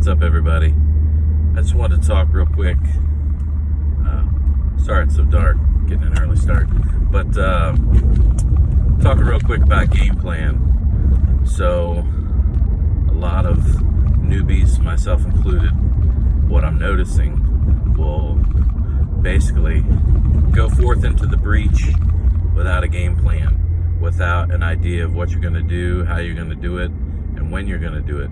What's up, everybody? I just wanted to talk real quick. Sorry it's so dark, getting an early start, but talking real quick about game plan. So a lot of newbies, myself included, what I'm noticing will basically go forth into the breach without a game plan, without an idea of what you're going to do, how you're going to do it, and when you're going to do it.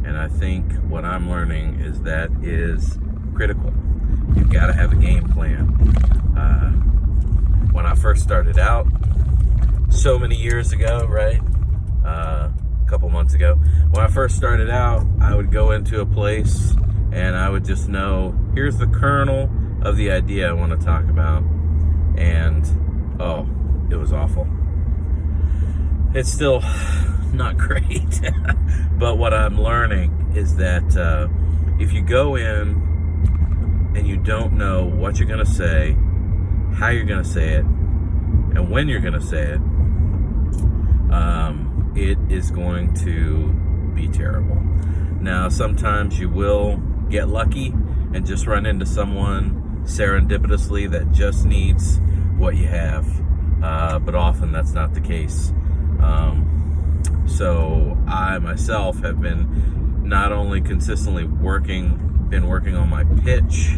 And I think what I'm learning is that is critical. You've got to have a game plan. When I first started out, so many years ago, right? A couple months ago, when I first started out, I would go into a place and I would just know, here's the kernel of the idea I want to talk about. And, oh, it was awful. It's still not great. But what I'm learning is that if you go in and you don't know what you're going to say, how you're going to say it, and when you're going to say it, it is going to be terrible. Now, sometimes you will get lucky and just run into someone serendipitously that just needs what you have, but often that's not the case. So I myself have been not only consistently been working on my pitch,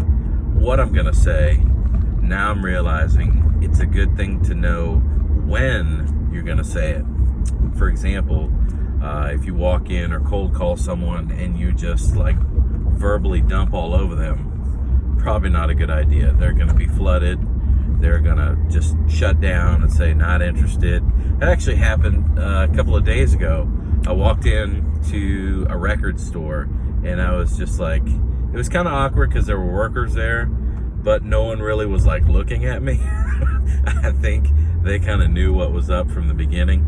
what I'm going to say. Now I'm realizing it's a good thing to know when you're going to say it. For example, if you walk in or cold call someone and you just like verbally dump all over them, probably not a good idea. They're going to be flooded. They're going to just shut down and say, not interested. That actually happened a couple of days ago. I walked in to a record store and I was just like, it was kind of awkward because there were workers there, but no one really was like looking at me. I think they kind of knew what was up from the beginning.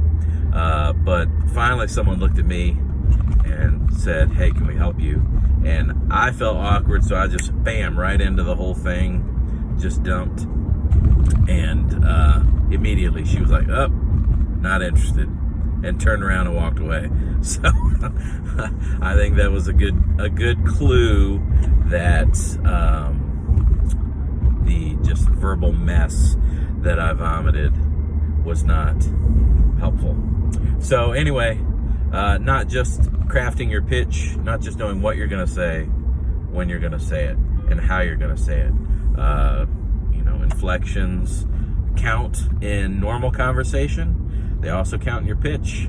But finally someone looked at me and said, hey, can we help you? And I felt awkward, so I just, bam, right into the whole thing, just dumped. And immediately she was like, oh, not interested, and turned around and walked away. So I think that was a good clue that the just verbal mess that I vomited was not helpful. So anyway, not just crafting your pitch, not just knowing what you're going to say, when you're going to say it, and how you're going to say it. Inflections count in normal conversation. They also count in your pitch.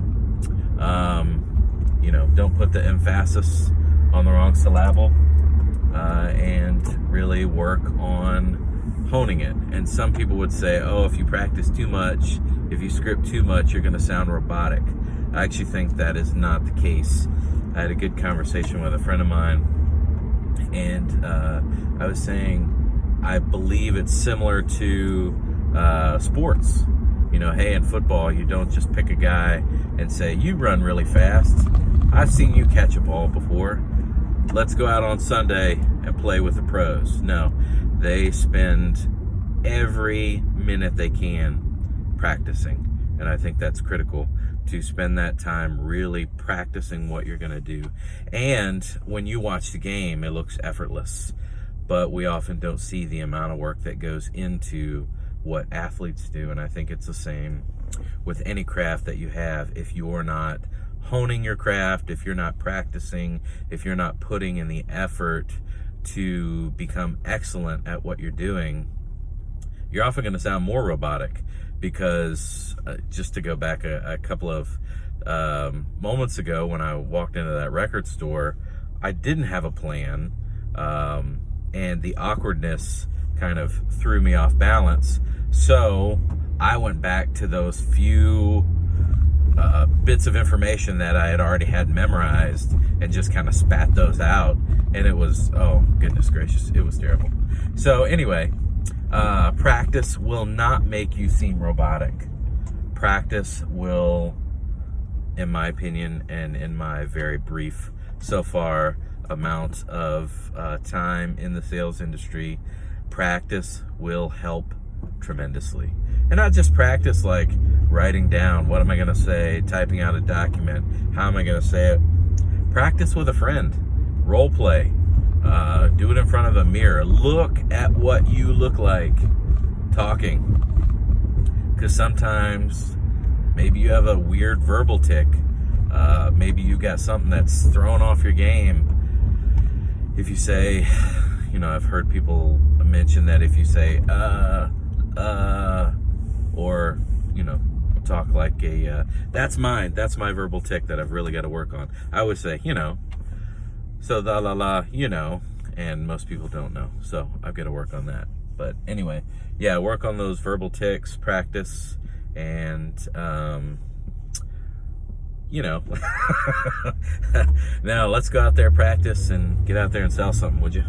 Don't put the emphasis on the wrong syllable, and really work on honing it. And some people would say, oh, if you practice too much, if you script too much, you're going to sound robotic. I actually think that is not the case. I had a good conversation with a friend of mine, and I was saying, I believe it's similar to sports. Hey, in football, you don't just pick a guy and say, you run really fast. I've seen you catch a ball before. Let's go out on Sunday and play with the pros. No, they spend every minute they can practicing. And I think that's critical, to spend that time really practicing what you're going to do. And when you watch the game, it looks effortless. But we often don't see the amount of work that goes into what athletes do. And I think it's the same with any craft that you have. If you're not honing your craft, if you're not practicing, if you're not putting in the effort to become excellent at what you're doing, you're often going to sound more robotic. Because just to go back a couple of moments ago, when I walked into that record store, I didn't have a plan. And the awkwardness kind of threw me off balance. So I went back to those few bits of information that I had already had memorized and just kind of spat those out. And it was, oh, goodness gracious, it was terrible. So anyway, practice will not make you seem robotic. Practice will, in my opinion, and in my very brief so far amount of time in the sales industry, practice will help tremendously. And not just practice like writing down, what am I going to say, typing out a document, how am I going to say it. Practice with a friend. Role play. Do it in front of a mirror. Look at what you look like talking. Because sometimes maybe you have a weird verbal tick. Maybe you got something that's thrown off your game. If you say, I've heard people mention that if you say, or, talk like that's my verbal tick that I've really got to work on. I would say, so the la la, and most people don't know. So I've got to work on that. But anyway, yeah, work on those verbal ticks, practice, and, now let's go out there, practice, and get out there and sell something, would you?